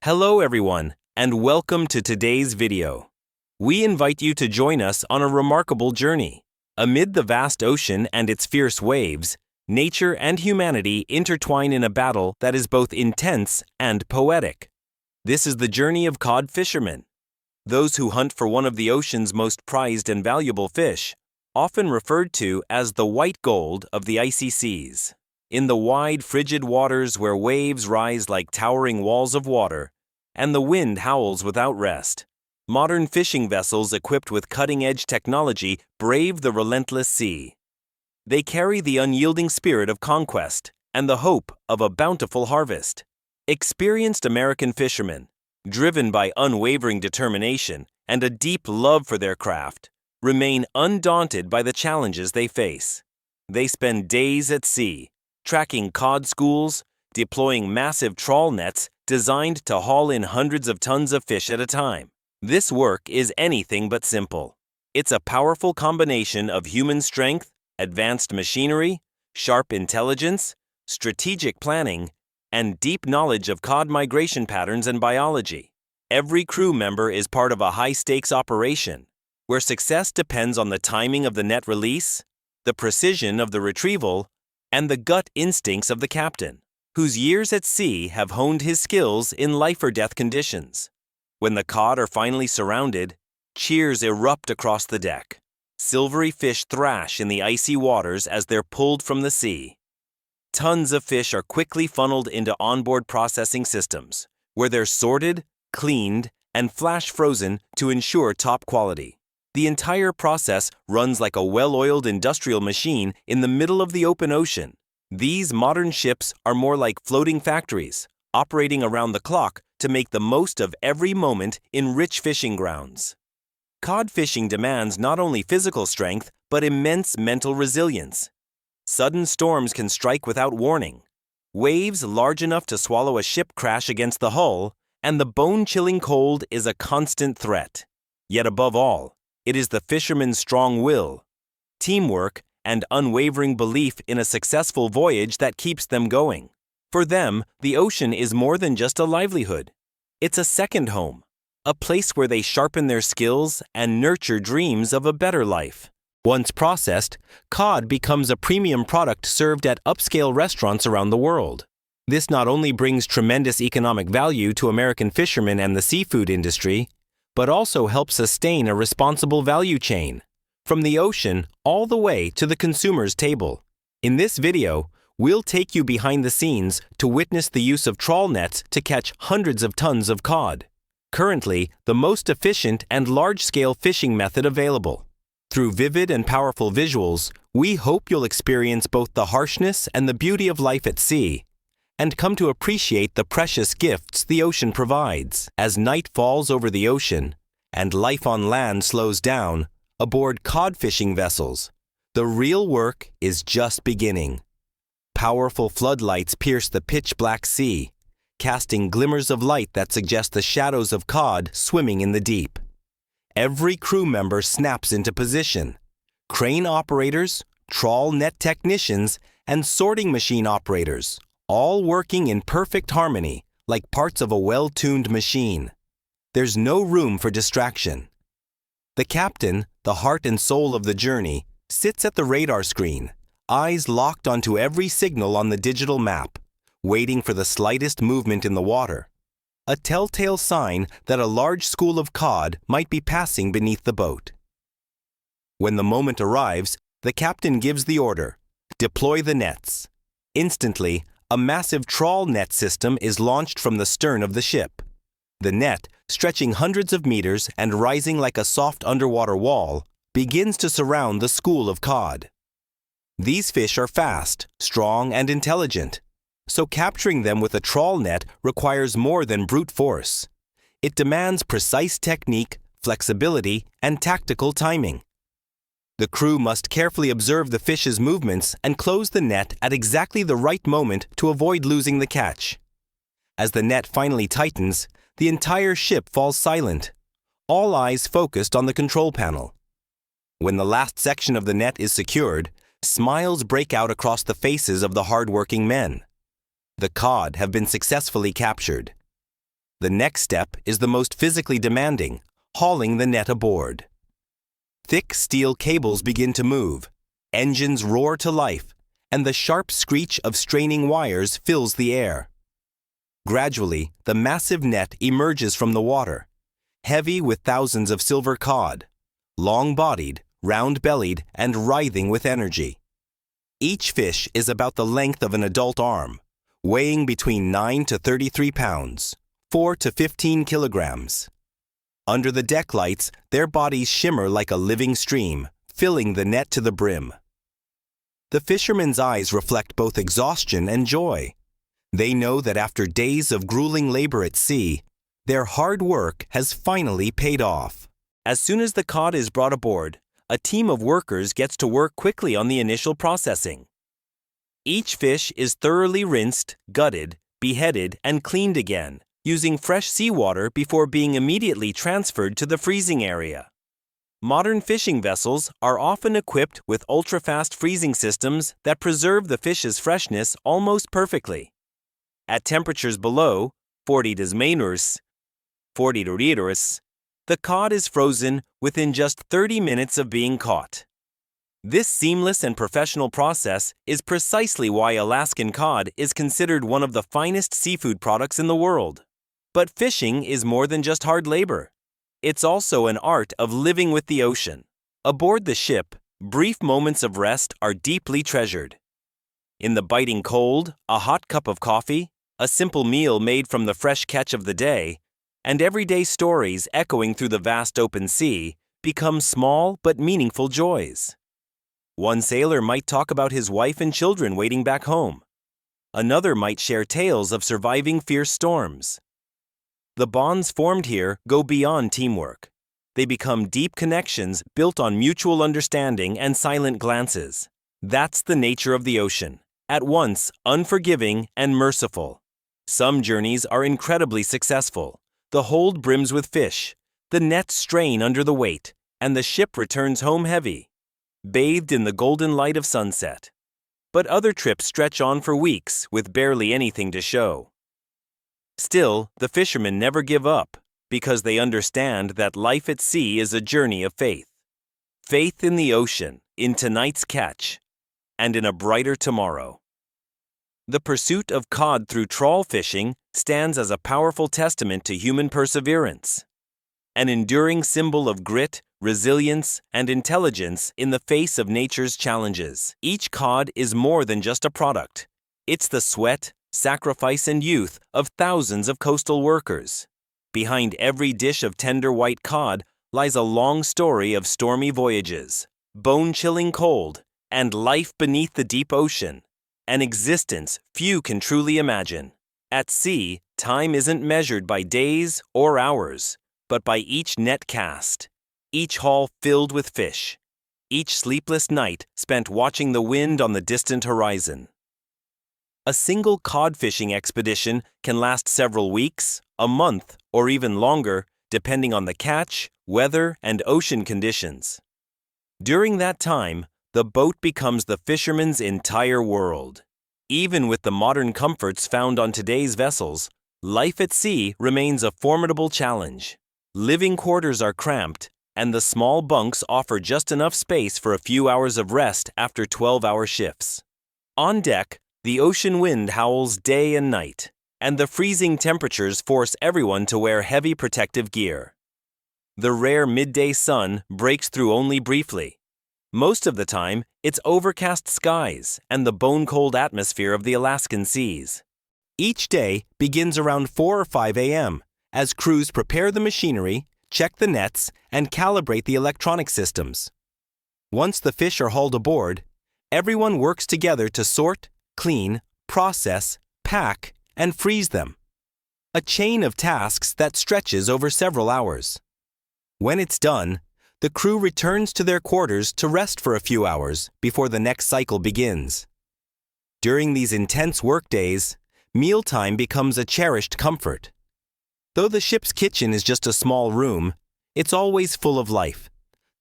Hello everyone, and welcome to today's video. We invite you to join us on a remarkable journey. Amid the vast ocean and its fierce waves, nature and humanity intertwine in a battle that is both intense and poetic. This is the journey of cod fishermen, those who hunt for one of the ocean's most prized and valuable fish, often referred to as the white gold of the icy seas. In the wide, frigid waters where waves rise like towering walls of water, and the wind howls without rest, modern fishing vessels equipped with cutting-edge technology brave the relentless sea. They carry the unyielding spirit of conquest and the hope of a bountiful harvest. Experienced American fishermen, driven by unwavering determination and a deep love for their craft, remain undaunted by the challenges they face. They spend days at sea, tracking cod schools, deploying massive trawl nets designed to haul in hundreds of tons of fish at a time. This work is anything but simple. It's a powerful combination of human strength, advanced machinery, sharp intelligence, strategic planning, and deep knowledge of cod migration patterns and biology. Every crew member is part of a high-stakes operation, where success depends on the timing of the net release, the precision of the retrieval, and the gut instincts of the captain, whose years at sea have honed his skills in life-or-death conditions. When the cod are finally surrounded, cheers erupt across the deck. Silvery fish thrash in the icy waters as they're pulled from the sea. Tons of fish are quickly funneled into onboard processing systems, where they're sorted, cleaned, and flash frozen to ensure top quality. The entire process runs like a well-oiled industrial machine in the middle of the open ocean. These modern ships are more like floating factories, operating around the clock to make the most of every moment in rich fishing grounds. Cod fishing demands not only physical strength, but immense mental resilience. Sudden storms can strike without warning. Waves large enough to swallow a ship crash against the hull, and the bone-chilling cold is a constant threat. Yet above all, it is the fisherman's strong will, teamwork, and unwavering belief in a successful voyage that keeps them going. For them, the ocean is more than just a livelihood. It's a second home, a place where they sharpen their skills and nurture dreams of a better life. Once processed, cod becomes a premium product served at upscale restaurants around the world. This not only brings tremendous economic value to American fishermen and the seafood industry, but also helps sustain a responsible value chain, from the ocean all the way to the consumer's table. In this video, we'll take you behind the scenes to witness the use of trawl nets to catch hundreds of tons of cod. Currently, the most efficient and large-scale fishing method available. Through vivid and powerful visuals, we hope you'll experience both the harshness and the beauty of life at sea, and come to appreciate the precious gifts the ocean provides. As night falls over the ocean, and life on land slows down, aboard cod fishing vessels, the real work is just beginning. Powerful floodlights pierce the pitch-black sea, casting glimmers of light that suggest the shadows of cod swimming in the deep. Every crew member snaps into position. Crane operators, trawl net technicians, and sorting machine operators, all working in perfect harmony, like parts of a well-tuned machine. There's no room for distraction. The captain, the heart and soul of the journey, sits at the radar screen, eyes locked onto every signal on the digital map, waiting for the slightest movement in the water, a telltale sign that a large school of cod might be passing beneath the boat. When the moment arrives, the captain gives the order, "Deploy the nets." Instantly, a massive trawl net system is launched from the stern of the ship. The net, stretching hundreds of meters and rising like a soft underwater wall, begins to surround the school of cod. These fish are fast, strong, and intelligent, so capturing them with a trawl net requires more than brute force. It demands precise technique, flexibility, and tactical timing. The crew must carefully observe the fish's movements and close the net at exactly the right moment to avoid losing the catch. As the net finally tightens, the entire ship falls silent, all eyes focused on the control panel. When the last section of the net is secured, smiles break out across the faces of the hard-working men. The cod have been successfully captured. The next step is the most physically demanding, hauling the net aboard. Thick steel cables begin to move, engines roar to life, and the sharp screech of straining wires fills the air. Gradually, the massive net emerges from the water, heavy with thousands of silver cod, long-bodied, round-bellied, and writhing with energy. Each fish is about the length of an adult arm, weighing between 9 to 33 pounds, 4 to 15 kilograms. Under the deck lights, their bodies shimmer like a living stream, filling the net to the brim. The fishermen's eyes reflect both exhaustion and joy. They know that after days of grueling labor at sea, their hard work has finally paid off. As soon as the cod is brought aboard, a team of workers gets to work quickly on the initial processing. Each fish is thoroughly rinsed, gutted, beheaded, and cleaned again, using fresh seawater before being immediately transferred to the freezing area. Modern fishing vessels are often equipped with ultra-fast freezing systems that preserve the fish's freshness almost perfectly. At temperatures below 40 °C, the cod is frozen within just 30 minutes of being caught. This seamless and professional process is precisely why Alaskan cod is considered one of the finest seafood products in the world. But fishing is more than just hard labor. It's also an art of living with the ocean. Aboard the ship, brief moments of rest are deeply treasured. In the biting cold, a hot cup of coffee, a simple meal made from the fresh catch of the day, and everyday stories echoing through the vast open sea become small but meaningful joys. One sailor might talk about his wife and children waiting back home. Another might share tales of surviving fierce storms. The bonds formed here go beyond teamwork. They become deep connections built on mutual understanding and silent glances. That's the nature of the ocean, at once unforgiving and merciful. Some journeys are incredibly successful. The hold brims with fish, the nets strain under the weight, and the ship returns home heavy, bathed in the golden light of sunset. But other trips stretch on for weeks with barely anything to show. Still, the fishermen never give up, because they understand that life at sea is a journey of faith. Faith in the ocean, in tonight's catch, and in a brighter tomorrow. The pursuit of cod through trawl fishing stands as a powerful testament to human perseverance, an enduring symbol of grit, resilience, and intelligence in the face of nature's challenges. Each cod is more than just a product. It's the sweat, sacrifice, and youth of thousands of coastal workers. Behind every dish of tender white cod lies a long story of stormy voyages, bone-chilling cold, and life beneath the deep ocean, an existence few can truly imagine. At sea, time isn't measured by days or hours, but by each net cast, each haul filled with fish, each sleepless night spent watching the wind on the distant horizon. A single cod fishing expedition can last several weeks, a month, or even longer, depending on the catch, weather, and ocean conditions. During that time, the boat becomes the fisherman's entire world. Even with the modern comforts found on today's vessels, life at sea remains a formidable challenge. Living quarters are cramped, and the small bunks offer just enough space for a few hours of rest after 12-hour shifts. On deck, the ocean wind howls day and night, and the freezing temperatures force everyone to wear heavy protective gear. The rare midday sun breaks through only briefly. Most of the time, it's overcast skies and the bone-cold atmosphere of the Alaskan seas. Each day begins around 4 or 5 a.m. as crews prepare the machinery, check the nets, and calibrate the electronic systems. Once the fish are hauled aboard, everyone works together to sort, clean, process, pack, and freeze them. A chain of tasks that stretches over several hours. When it's done, the crew returns to their quarters to rest for a few hours before the next cycle begins. During these intense workdays, mealtime becomes a cherished comfort. Though the ship's kitchen is just a small room, it's always full of life.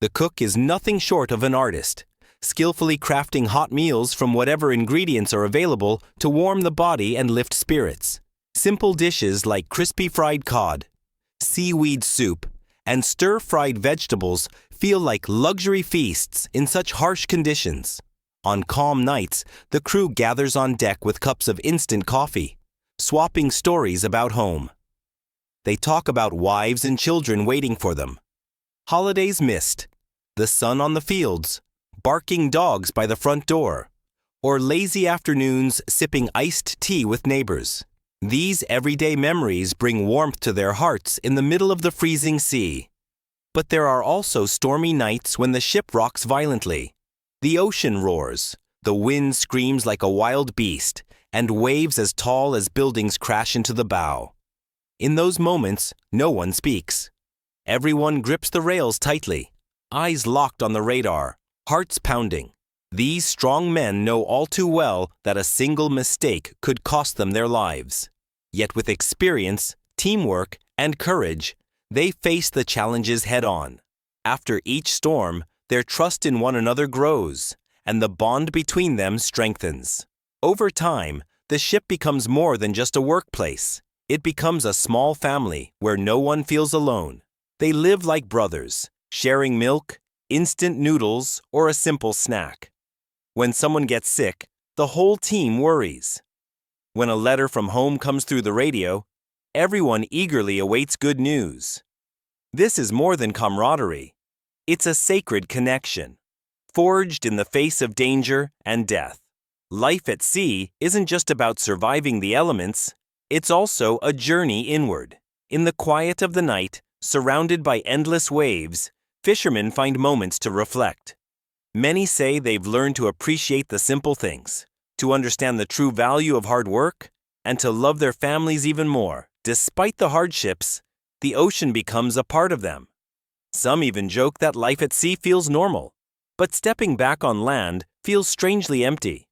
The cook is nothing short of an artist, skillfully crafting hot meals from whatever ingredients are available to warm the body and lift spirits. Simple dishes like crispy fried cod, seaweed soup, and stir-fried vegetables feel like luxury feasts in such harsh conditions. On calm nights, the crew gathers on deck with cups of instant coffee, swapping stories about home. They talk about wives and children waiting for them, holidays missed, the sun on the fields, barking dogs by the front door, or lazy afternoons sipping iced tea with neighbors. These everyday memories bring warmth to their hearts in the middle of the freezing sea. But there are also stormy nights when the ship rocks violently. The ocean roars, the wind screams like a wild beast, and waves as tall as buildings crash into the bow. In those moments, no one speaks. Everyone grips the rails tightly, eyes locked on the radar, hearts pounding. These strong men know all too well that a single mistake could cost them their lives. Yet with experience, teamwork, and courage, they face the challenges head-on. After each storm, their trust in one another grows, and the bond between them strengthens. Over time, the ship becomes more than just a workplace. It becomes a small family where no one feels alone. They live like brothers, sharing milk, instant noodles, or a simple snack. When someone gets sick, the whole team worries. When a letter from home comes through the radio, everyone eagerly awaits good news. This is more than camaraderie. It's a sacred connection, forged in the face of danger and death. Life at sea isn't just about surviving the elements, it's also a journey inward. In the quiet of the night, surrounded by endless waves, fishermen find moments to reflect. Many say they've learned to appreciate the simple things, to understand the true value of hard work, and to love their families even more. Despite the hardships, the ocean becomes a part of them. Some even joke that life at sea feels normal, but stepping back on land feels strangely empty.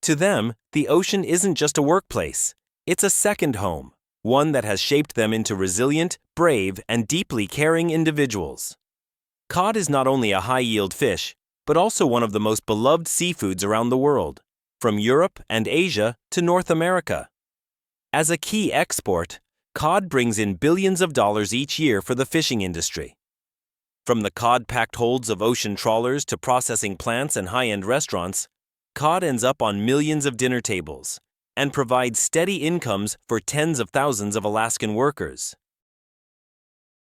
To them, the ocean isn't just a workplace, it's a second home, one that has shaped them into resilient, brave, and deeply caring individuals. Cod is not only a high-yield fish, but also one of the most beloved seafoods around the world, from Europe and Asia to North America. As a key export, cod brings in billions of dollars each year for the fishing industry. From the cod-packed holds of ocean trawlers to processing plants and high-end restaurants, cod ends up on millions of dinner tables and provides steady incomes for tens of thousands of Alaskan workers.